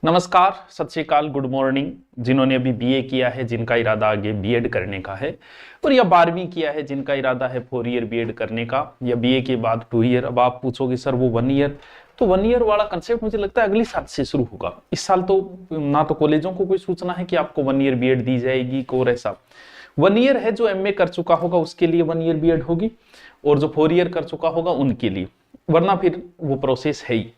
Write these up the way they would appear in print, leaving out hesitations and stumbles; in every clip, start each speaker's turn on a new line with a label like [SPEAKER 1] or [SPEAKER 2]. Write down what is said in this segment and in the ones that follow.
[SPEAKER 1] नमस्कार, सत श्री अकाल, गुड मॉर्निंग। जिन्होंने अभी बीए किया है, जिनका इरादा आगे बीएड करने का है, और या 12वीं किया है, जिनका इरादा है 4 ईयर बीएड करने का, या बीए के बाद 2 ईयर। अब आप पूछोगे सर वो 1 ईयर, तो 1 ईयर वाला कंसेप्ट मुझे लगता है अगले साल से शुरू होगा। इस साल तो ना तो कॉलेजों को कोई सूचना है कि आपको 1 ईयर बीएड दी जाएगी, और ऐसा 1 ईयर है जो एमए कर चुका होगा उसके लिए 1 ईयर बीएड होगी, और जो 4 ईयर कर चुका होगा उनके लिए, वरना फिर वो प्रोसेस है ही।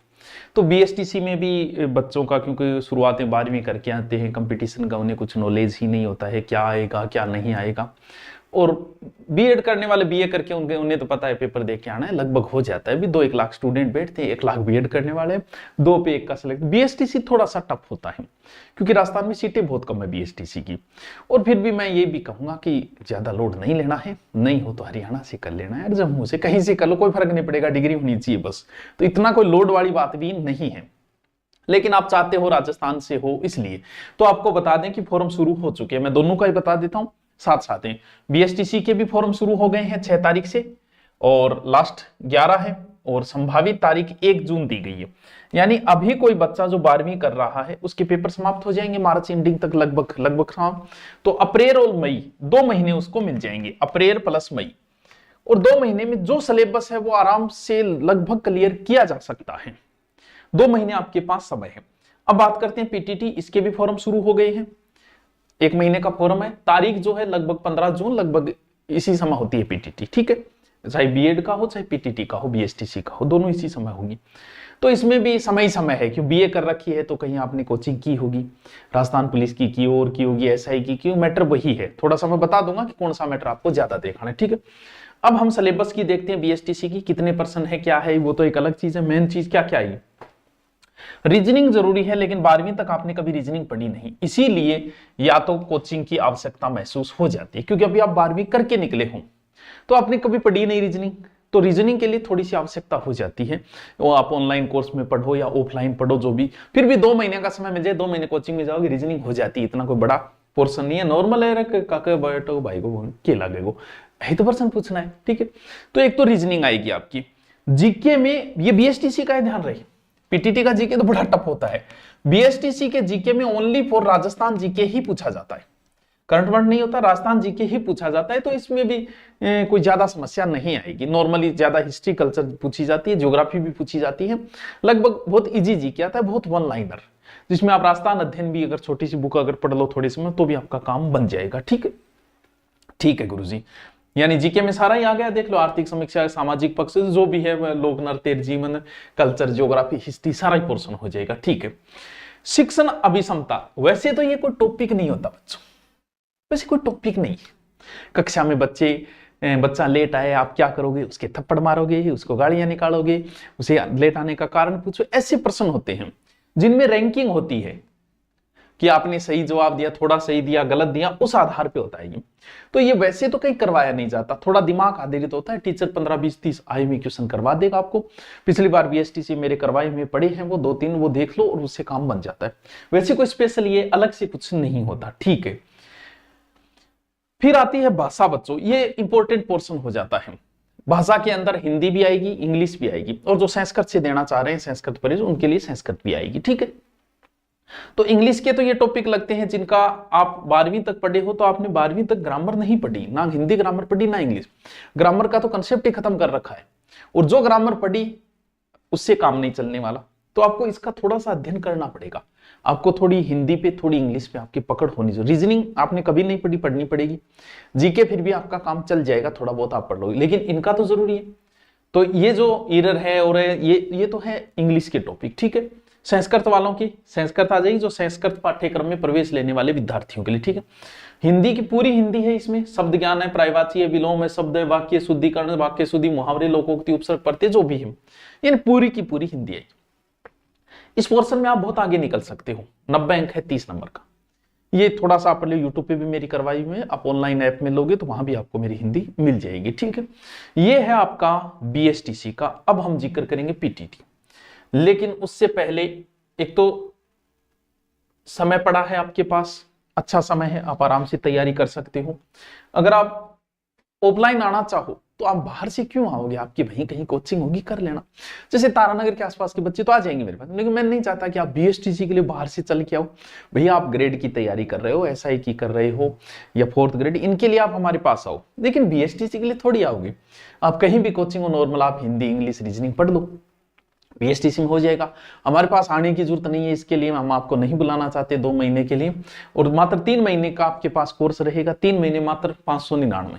[SPEAKER 1] तो बीएसटीसी में भी बच्चों का, क्योंकि शुरुआत में 12वीं करके आते हैं, कंपटीशन का उन्हें कुछ नॉलेज ही नहीं होता है क्या आएगा क्या नहीं आएगा। और बीएड करने वाले बीए करके उन्हें तो पता है पेपर दे के आना है, लगभग हो जाता है। अभी 2-1 लाख स्टूडेंट बैठते हैं, 1 लाख बीएड करने वाले, 2 पे 1 का सिलेक्ट। बीएसटीसी थोड़ा सा टफ होता है क्योंकि राजस्थान में सीटें बहुत कम है बीएसटीसी की। और फिर भी मैं ये भी कहूंगा कि ज्यादा लोड नहीं लेना है, नहीं हो तो हरियाणा से कर लेना है, जम्मू से कहीं से कर लो, कोई फर्क नहीं पड़ेगा, डिग्री होनी चाहिए बस। तो इतना कोई लोड वाली बात भी नहीं है। लेकिन आप चाहते हो राजस्थान से हो, इसलिए तो आपको बता दें कि फॉर्म शुरू हो चुके हैं। मैं दोनों का ही बता देता हूं साथ साथ हैं। बीएसटीसी के भी फॉर्म शुरू हो गए हैं 6 तारीख से, और लास्ट 11 है, और संभावित तारीख 1 जून दी गई है। यानी अभी कोई बच्चा जो 12वीं कर रहा है उसके पेपर समाप्त हो जाएंगे मार्च एंडिंग तक, लगभग हाँ। तो अप्रैल और मई 2 महीने उसको मिल जाएंगे, अप्रैल प्लस मई। और 2 महीने में जो सिलेबस है वो आराम से लगभग क्लियर किया जा सकता है। 2 महीने आपके पास समय है। अब बात करते हैं पीटीटी, इसके भी फॉर्म शुरू हो गए हैं। 1 महीने का फॉर्म है, तारीख जो है लगभग 15 जून, लगभग इसी समय होती है पीटीटी, ठीक है। चाहे बीएड का हो चाहे पीटीटी का हो, बीएसटीसी का हो, दोनों इसी समय होगी। तो इसमें भी समय ही समय है, क्यों बीए कर रखी है तो कहीं आपने कोचिंग की होगी, राजस्थान पुलिस की और की होगी, एसआई की क्यों, मैटर वही है। थोड़ा सा मैं बता दूंगा कि कौन सा मैटर आपको ज्यादा देखना है, ठीक है। अब हम सिलेबस की देखते हैं बीएसटीसी की, कितने % है क्या है, वो तो एक अलग चीज है। मेन चीज क्या क्या है, रीजनिंग जरूरी है, लेकिन 12वीं तक आपने कभी रीजनिंग पढ़ी नहीं, इसीलिए या तो कोचिंग की आवश्यकता महसूस हो जाती है, क्योंकि अभी आप 12वीं करके निकले हो तो आपने कभी पढ़ी नहीं रीजनिंग, तो रीजनिंग के लिए थोड़ी सी आवश्यकता हो जाती है। वो आप ऑनलाइन कोर्स में पढ़ो या ऑफलाइन पढ़ो, जो भी, फिर भी 2 महीने का समय मिल जाए, 2 महीने कोचिंग में जाओगे, रीजनिंग हो जाती है। इतना कोई बड़ा पोर्सन नहीं है, नॉर्मल है। काका बैठो भाई को के लगेगो यही तो पर्सन पूछना है, ठीक है। तो एक तो रीजनिंग आएगी आपकी। जीके में ये बीएसटीसी का ध्यान रहे, पीटीटी का जीके तो बड़ा टफ होता है। बीएसटीसी के जीके में ओनली फॉर राजस्थान जीके ही पूछा जाता है, करंट वर्ड नहीं होता, राजस्थान जीके ही पूछा जाता है। तो इसमें भी कोई ज्यादा समस्या नहीं आएगी। नॉर्मली ज्यादा हिस्ट्री कल्चर पूछी जाती है, ज्योग्राफी भी पूछी जाती है, लगभग बहुत इजी जीके आता है, बहुत 1 लाइनर, जिसमें आप राजस्थान अध्ययन भी अगर छोटी सी बुक अगर पढ़ लो थोड़ी समय, तो भी आपका काम बन जाएगा, ठीक है। ठीक है गुरुजी, यानी जीके में सारा ही आ गया। देख लो, आर्थिक समीक्षा, सामाजिक पक्ष जो भी है, लोक नृत्य, जीवन, कल्चर, ज्योग्राफी, हिस्ट्री, सारा ही पोर्शन हो जाएगा, ठीक है। शिक्षण अभिक्षमता, वैसे तो ये कोई टॉपिक नहीं होता बच्चों, वैसे कोई टॉपिक नहीं। कक्षा में बच्चा लेट आए, आप क्या करोगे, उसके थप्पड़ मारोगे, उसको गालियां निकालोगे, उसे लेट आने का कारण पूछो, ऐसे प्रश्न होते हैं जिनमें रैंकिंग होती है कि आपने सही जवाब दिया, थोड़ा सही दिया, गलत दिया, उस आधार पे होता है ये। तो ये वैसे तो कहीं करवाया नहीं जाता, थोड़ा दिमाग आधारित होता है। टीचर 15, 20, 30 आईएमपी क्वेश्चन करवा देगा आपको। पिछली बार बीएसटीसी मेरे करवाए में पड़े हैं वो 2-3, वो देख लो और उससे काम बन जाता है। वैसे कोई स्पेशल ये अलग से कुछ नहीं होता, ठीक है। फिर आती है भाषा बच्चों, ये इंपॉर्टेंट पोर्शन हो जाता है। भाषा के अंदर हिंदी भी आएगी, इंग्लिश भी आएगी, और जो संस्कृत से देना चाह रहे हैं संस्कृत परिचय, उनके लिए संस्कृत भी आएगी, ठीक है। तो इंग्लिश के तो ये टॉपिक लगते हैं जिनका आप 12वीं तक पढ़े हो, तो आपने 12वीं तक ग्रामर नहीं पढ़ी, ना हिंदी ग्रामर पढ़ी ना इंग्लिश ग्रामर का, तो कंसेप्ट ही खत्म कर रखा है। और जो ग्रामर पढ़ी उससे काम नहीं चलने वाला, तो आपको इसका थोड़ा सा अध्ययन करना पड़ेगा। आपको थोड़ी हिंदी पे, थोड़ी इंग्लिश पे आपकी पकड़ होनी चाहिए। रीजनिंग आपने कभी नहीं पढ़ी, पढ़नी पड़ेगी। जीके फिर भी आपका काम चल जाएगा, थोड़ा बहुत आप पढ़ लोगे, लेकिन इनका तो जरूरी है। तो ये जो एरर है और ये तो है इंग्लिश के टॉपिक, ठीक है। संस्कृत वालों की संस्कृत आ जाएगी, जो संस्कृत पाठ्यक्रम में प्रवेश लेने वाले विद्यार्थियों के लिए, ठीक है। हिंदी की पूरी हिंदी है, इसमें शब्द ज्ञान है, पर्यायवाची है, विलोम है, शब्द है, वाक्य शुद्धिकरण, वाक्य शुद्धि, मुहावरे, लोकोक्ति, उपसर्ग, प्रत्यय, जो भी है, यानी पूरी की पूरी हिंदी है। इस पोर्शन में आप बहुत आगे निकल सकते हो। 90 अंक है 30 नंबर का। ये थोड़ा सा आप यूट्यूब पे भी मेरी करवाई हुई है, आप ऑनलाइन ऐप में लोगे तो वहां भी आपको मेरी हिंदी मिल जाएगी, ठीक है। ये है आपका बीएसटीसी का। अब हम जिक्र करेंगे पीटीटी, लेकिन उससे पहले एक तो समय पड़ा है आपके पास, अच्छा समय है, आप आराम से तैयारी कर सकते हो। अगर आप ऑफलाइन आना चाहो तो आप बाहर से क्यों आओगे, आपकी वहीं कहीं कोचिंग होगी, कर लेना। जैसे तारानगर के आसपास के बच्चे तो आ जाएंगे मेरे पास, लेकिन मैं नहीं चाहता कि आप बीएसटीसी के लिए बाहर से चल के आओ। भैया आप ग्रेड की तैयारी कर रहे हो, एसआई की कर रहे हो या 4th ग्रेड, इनके लिए आप हमारे पास आओ, लेकिन बीएसटीसी के लिए थोड़ी आओगे। आप कहीं भी कोचिंग हो नॉर्मल, आप हिंदी इंग्लिश रीजनिंग पढ़ लो, बीएसटीसी में हो जाएगा। हमारे पास आने की जरूरत नहीं है, इसके लिए हम आपको नहीं बुलाना चाहते 2 महीने के लिए, और मात्र 3 महीने का आपके पास कोर्स रहेगा। 3 महीने मात्र 599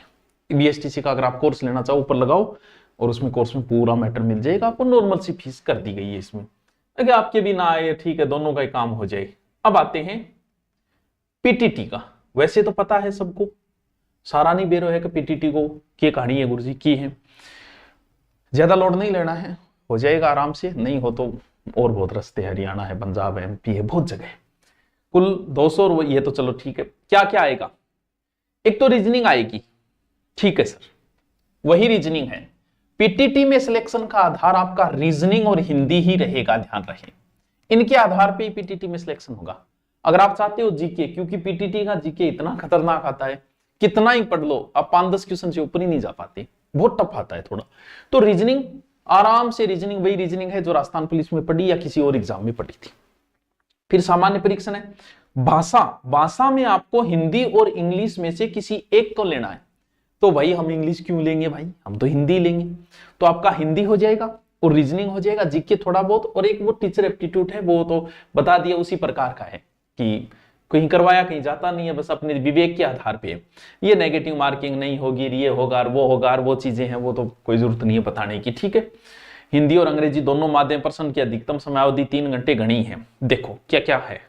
[SPEAKER 1] बीएसटीसी का अगर आप कोर्स लेना चाहो ऊपर लगाओ, और उसमें कोर्स में पूरा मैटर मिल जाएगा आपको। नॉर्मल सी फीस कर दी गई है इसमें, अगर आपके भी ना आए ठीक है, दोनों का ही काम हो जाए। अब आते हैं पीटीटी का। वैसे तो पता है सबको, सारा नहीं बेरो है कि पीटीटी को क्या कहानी है गुरुजी की है, ज्यादा लोड नहीं लेना है, हो जाएगा आराम से। नहीं हो तो और बहुत रास्ते, हरियाणा है, पंजाब है, एमपी है, बहुत जगह है। कुल 200 और ये तो चलो ठीक है। क्या क्या आएगा, एक तो रीजनिंग आएगी, ठीक है सर, वही रीजनिंग है। पीटीटी में सिलेक्शन का आधार आपका रीजनिंग और हिंदी ही रहेगा, ध्यान रखें, इनके आधार पे ही पीटीटी में सिलेक्शन होगा। अगर आप चाहते हो जीके, क्योंकि पीटीटी का जीके इतना खतरनाक आता है, कितना ही पढ़ लो आप 5-10 क्वेश्चन से ऊपर ही नहीं जा पाते, बहुत टफ आता है थोड़ा। तो रीजनिंग आराम से, रीजनिंग वही रीजनिंग है जो राजस्थान पुलिस में पढ़ी या किसी और एग्जाम में पढ़ी थी। फिर सामान्य परीक्षण है। भाषा, भाषा में आपको हिंदी और इंग्लिश में से किसी एक तो लेना है। तो भाई हम इंग्लिश क्यों लेंगे भाई, हम तो हिंदी लेंगे। तो आपका हिंदी हो जाएगा और रीजनिंग हो जाएगा, जीके थोड़ा बहुत, और एक वो टीचर एप्टीट्यूड है, वो तो बता दिया उसी प्रकार का है कि कहीं करवाया कहीं जाता नहीं है, बस अपने विवेक के आधार पे। ये नेगेटिव मार्किंग नहीं होगी, ये होगा वो होगा, वो चीजें हैं, वो तो कोई जरूरत नहीं है बताने की, ठीक है। हिंदी और अंग्रेजी दोनों माध्यम प्रश्न की अधिकतम समयावधि 3 घंटे गणी है। देखो क्या क्या है,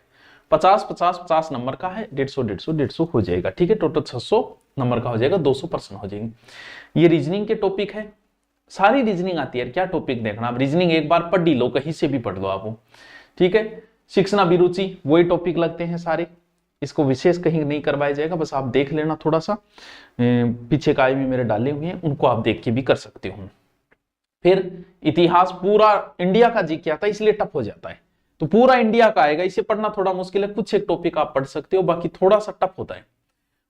[SPEAKER 1] 50 नंबर का है, 150 हो जाएगा, ठीक है। टोटल 600 नंबर का हो जाएगा, 200 प्रश्न हो जाएंगे। ये रीजनिंग के टॉपिक है, सारी रीजनिंग आती है। क्या टॉपिक देखना, आप रीजनिंग एक बार पढ़ ही लो, कहीं से भी पढ़ लो आप, ठीक है। शिक्षण अभिरुचि, वही टॉपिक लगते हैं सारे, इसको विशेष कहीं नहीं करवाया जाएगा, बस आप देख लेना थोड़ा सा, पीछे काय भी मेरे डाले हुए हैं, उनको आप देख के भी कर सकते हो। फिर इतिहास, पूरा इंडिया का जीके आता है, इसलिए टफ हो जाता है, तो पूरा इंडिया का आएगा, इसे पढ़ना थोड़ा मुश्किल है, कुछ एक टॉपिक आप पढ़ सकते हो, बाकी थोड़ा सा टफ होता है।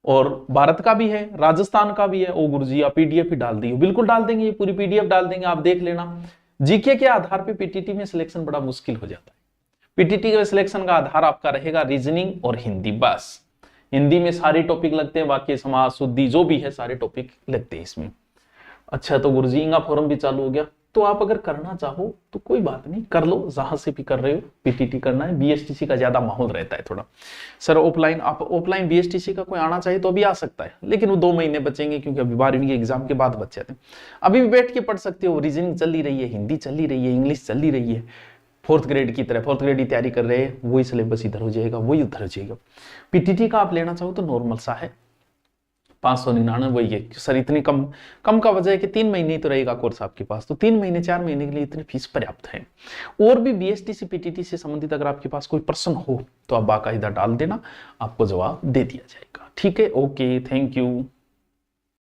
[SPEAKER 1] और भारत का भी है, राजस्थान का भी है। ओ गुरुजी आप पीडीएफ ही डाल दी, बिल्कुल डाल देंगे, ये पूरी पीडीएफ डाल देंगे, आप देख लेना। जीके के आधार पे पीटीटी में सिलेक्शन बड़ा मुश्किल हो जाता है। पीटीटी के सिलेक्शन का आधार आपका रहेगा रीजनिंग और हिंदी, बस। हिंदी में सारे टॉपिक लगते हैं, बाकी समाज शुद्धि जो भी है सारे टॉपिक लगते हैं इसमें। अच्छा, तो गुरुजी इंगा फॉरम भी चालू हो गया, तो आप अगर करना चाहो तो कोई बात नहीं, कर लो, जहां से भी कर रहे हो। पीटीटी करना है, बीएसटीसी का ज्यादा माहौल रहता है थोड़ा। सर ऑफलाइन, आप ऑफलाइन बीएसटीसी का कोई आना चाहिए तो अभी आ सकता है, लेकिन वो 2 महीने बचेंगे, क्योंकि अभी 12वीं के एग्जाम के बाद बच जाते हैं। अभी भी बैठ के पढ़ सकते हो, रीजनिंग चल ही रही है, हिंदी चल ही रही है, इंग्लिश चल ही रही है। 4th ग्रेड की तरह 4th ग्रेड की तैयारी कर रहे हैं, वही सिलेबस इधर हो जाएगा, वही उधर हो जाएगा। पीटीटी का आप लेना चाहो तो नॉर्मल सा है, 599 वही है। सर इतनी कम का वजह है कि 3 महीने ही तो रहेगा कोर्स आपके पास, तो 3 महीने 4 महीने के लिए इतनी फीस पर्याप्त है। और भी बीएसटीसी पीटीटी से संबंधित अगर आपके पास कोई प्रश्न हो तो आप बाकायदा डाल देना, आपको जवाब दे दिया जाएगा, ठीक है। Okay, thank you.